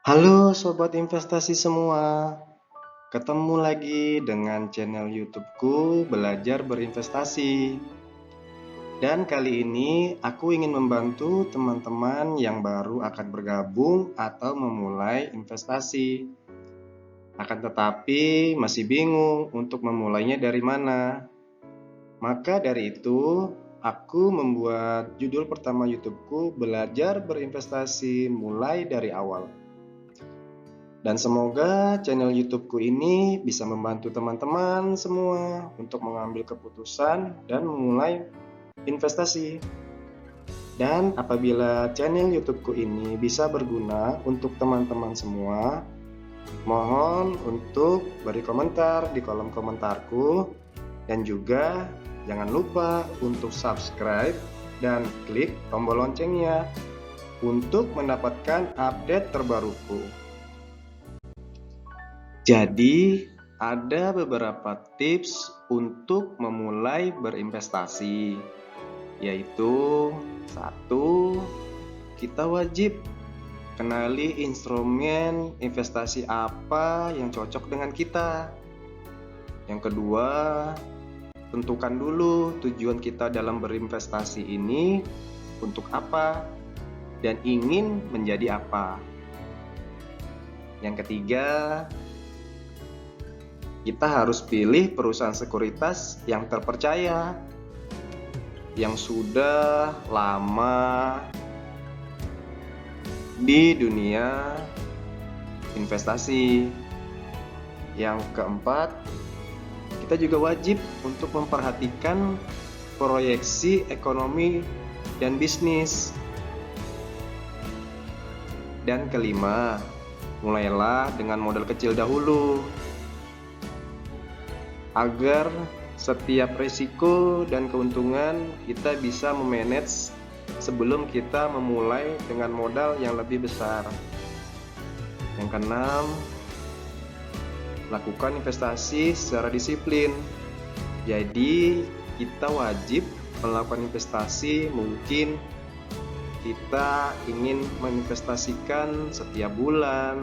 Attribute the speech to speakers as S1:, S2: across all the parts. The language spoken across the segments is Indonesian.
S1: Halo sobat investasi semua, ketemu lagi dengan channel YouTubeku Belajar Berinvestasi. Dan kali ini aku ingin membantu teman-teman yang baru akan bergabung atau memulai investasi. Akan tetapi masih bingung untuk memulainya dari mana. Maka dari itu, aku membuat judul pertama YouTubeku Belajar Berinvestasi Mulai dari Awal. Dan semoga channel YouTubeku ini bisa membantu teman-teman semua untuk mengambil keputusan dan memulai investasi. Dan apabila channel YouTubeku ini bisa berguna untuk teman-teman semua, mohon untuk beri komentar di kolom komentarku. Dan juga jangan lupa untuk subscribe dan klik tombol loncengnya untuk mendapatkan update terbaruku. Jadi, ada beberapa tips untuk memulai berinvestasi, yaitu satu, kita wajib kenali instrumen investasi apa yang cocok dengan kita. Yang kedua, tentukan dulu tujuan kita dalam berinvestasi ini untuk apa dan ingin menjadi apa. Yang ketiga, kita harus pilih perusahaan sekuritas yang terpercaya, yang sudah lama di dunia investasi. Yang keempat, kita juga wajib untuk memperhatikan proyeksi ekonomi dan bisnis. Dan kelima, mulailah dengan modal kecil dahulu, agar setiap risiko dan keuntungan kita bisa memanage sebelum kita memulai dengan modal yang lebih besar. Yang keenam, lakukan investasi secara disiplin. Jadi kita wajib melakukan investasi, mungkin kita ingin menginvestasikan setiap bulan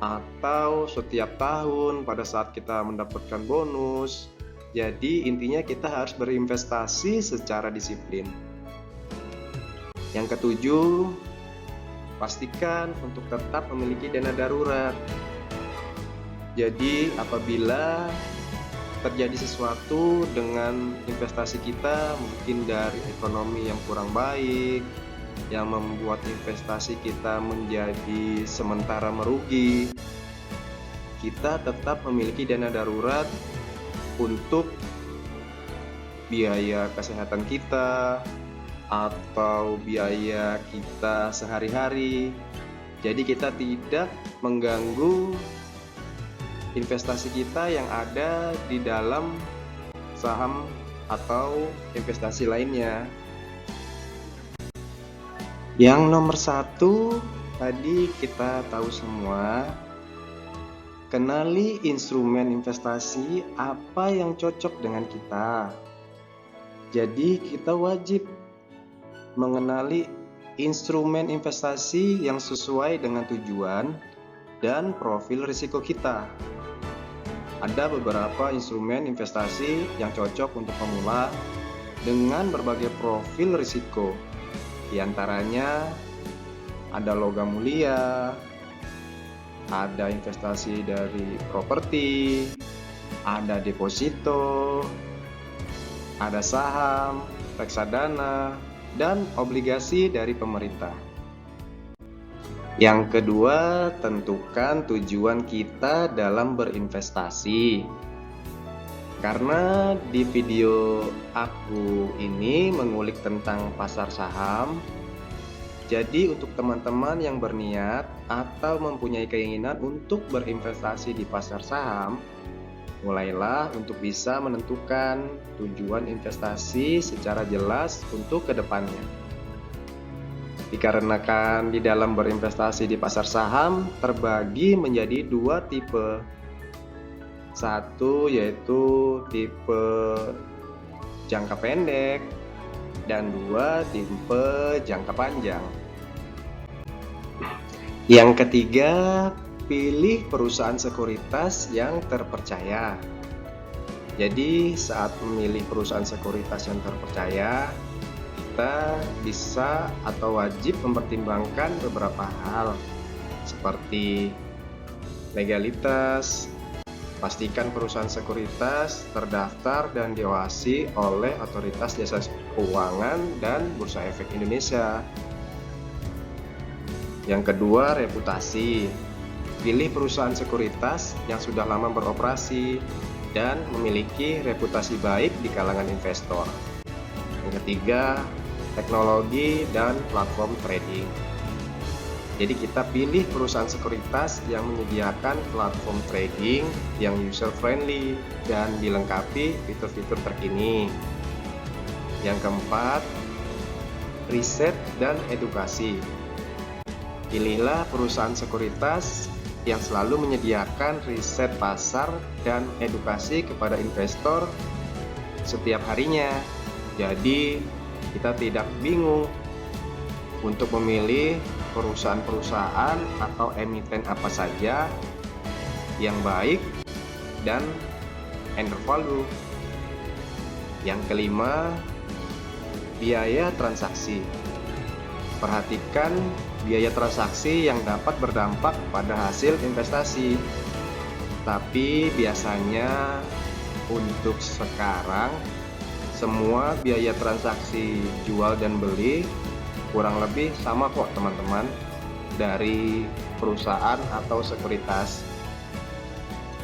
S1: atau setiap tahun pada saat kita mendapatkan bonus. Jadi intinya kita harus berinvestasi secara disiplin. Yang ketujuh, pastikan untuk tetap memiliki dana darurat. Jadi apabila terjadi sesuatu dengan investasi kita, mungkin dari ekonomi yang kurang baik, yang membuat investasi kita menjadi sementara merugi, kita tetap memiliki dana darurat untuk biaya kesehatan kita atau biaya kita sehari-hari. Jadi kita tidak mengganggu investasi kita yang ada di dalam saham atau investasi lainnya. Yang nomor satu, tadi kita tahu semua, kenali instrumen investasi apa yang cocok dengan kita. Jadi kita wajib mengenali instrumen investasi yang sesuai dengan tujuan dan profil risiko kita. Ada beberapa instrumen investasi yang cocok untuk pemula dengan berbagai profil risiko. Di antaranya ada logam mulia, ada investasi dari properti, ada deposito, ada saham, reksadana, dan obligasi dari pemerintah. Yang kedua, tentukan tujuan kita dalam berinvestasi. Karena di video aku ini mengulik tentang pasar saham, jadi untuk teman-teman yang berniat atau mempunyai keinginan untuk berinvestasi di pasar saham, mulailah untuk bisa menentukan tujuan investasi secara jelas untuk kedepannya. Dikarenakan di dalam berinvestasi di pasar saham terbagi menjadi dua tipe. Satu yaitu tipe jangka pendek dan dua tipe jangka panjang. Yang ketiga, pilih perusahaan sekuritas yang terpercaya. Jadi saat memilih perusahaan sekuritas yang terpercaya, kita bisa atau wajib mempertimbangkan beberapa hal seperti legalitas, pastikan perusahaan sekuritas terdaftar dan diawasi oleh Otoritas Jasa Keuangan dan Bursa Efek Indonesia. Yang kedua, reputasi. Pilih perusahaan sekuritas yang sudah lama beroperasi dan memiliki reputasi baik di kalangan investor. Yang ketiga, teknologi dan platform trading. Jadi kita pilih perusahaan sekuritas yang menyediakan platform trading yang user friendly dan dilengkapi fitur-fitur terkini. Yang keempat, riset dan edukasi. Pilihlah perusahaan sekuritas yang selalu menyediakan riset pasar dan edukasi kepada investor setiap harinya. Jadi kita tidak bingung untuk memilih perusahaan-perusahaan atau emiten apa saja yang baik dan undervalue. Yang kelima, biaya transaksi. Perhatikan biaya transaksi yang dapat berdampak pada hasil investasi. Tapi biasanya untuk sekarang semua biaya transaksi jual dan beli kurang lebih sama kok teman-teman dari perusahaan atau sekuritas.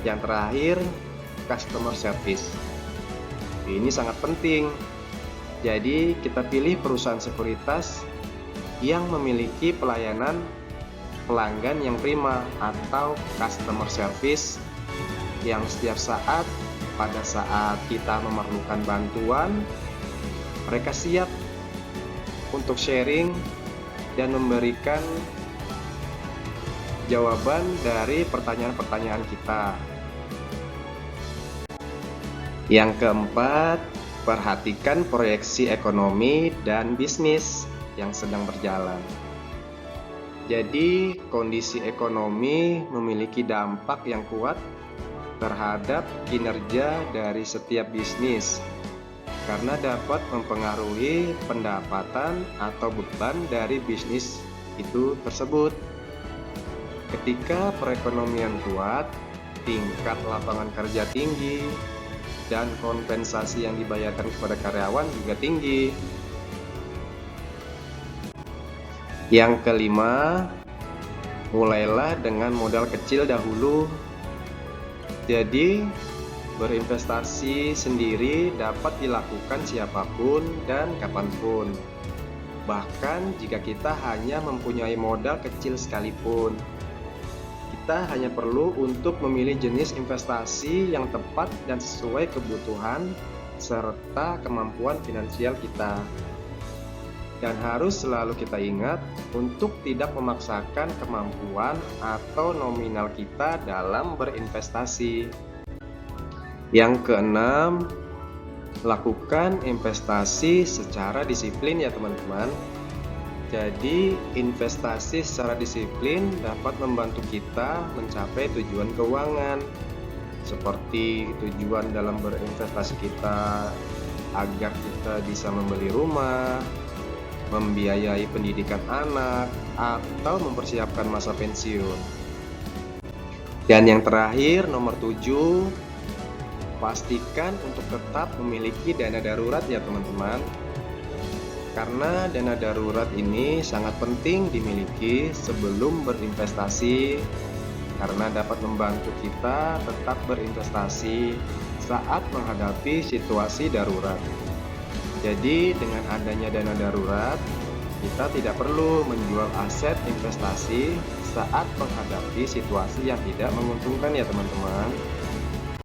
S1: Yang terakhir, customer service. Ini sangat penting. Jadi kita pilih perusahaan sekuritas yang memiliki pelayanan pelanggan yang prima atau customer service yang setiap saat pada saat kita memerlukan bantuan, mereka siap untuk sharing dan memberikan jawaban dari pertanyaan-pertanyaan kita. Yang keempat, perhatikan proyeksi ekonomi dan bisnis yang sedang berjalan. Jadi, kondisi ekonomi memiliki dampak yang kuat terhadap kinerja dari setiap bisnis karena dapat mempengaruhi pendapatan atau beban dari bisnis itu tersebut. Ketika perekonomian kuat, tingkat lapangan kerja tinggi, dan kompensasi yang dibayarkan kepada karyawan juga tinggi. Yang kelima, mulailah dengan modal kecil dahulu. Jadi, berinvestasi sendiri dapat dilakukan siapapun dan kapanpun. Bahkan jika kita hanya mempunyai modal kecil sekalipun, kita hanya perlu untuk memilih jenis investasi yang tepat dan sesuai kebutuhan serta kemampuan finansial kita. Dan harus selalu kita ingat untuk tidak memaksakan kemampuan atau nominal kita dalam berinvestasi. Yang keenam, lakukan investasi secara disiplin ya teman-teman. Jadi investasi secara disiplin dapat membantu kita mencapai tujuan keuangan, seperti tujuan dalam berinvestasi kita agar kita bisa membeli rumah, membiayai pendidikan anak, atau mempersiapkan masa pensiun. Dan yang terakhir, nomor 7, pastikan untuk tetap memiliki dana darurat ya teman-teman. Karena dana darurat ini sangat penting dimiliki sebelum berinvestasi, karena dapat membantu kita tetap berinvestasi saat menghadapi situasi darurat. Jadi dengan adanya dana darurat, kita tidak perlu menjual aset investasi saat menghadapi situasi yang tidak menguntungkan ya teman-teman.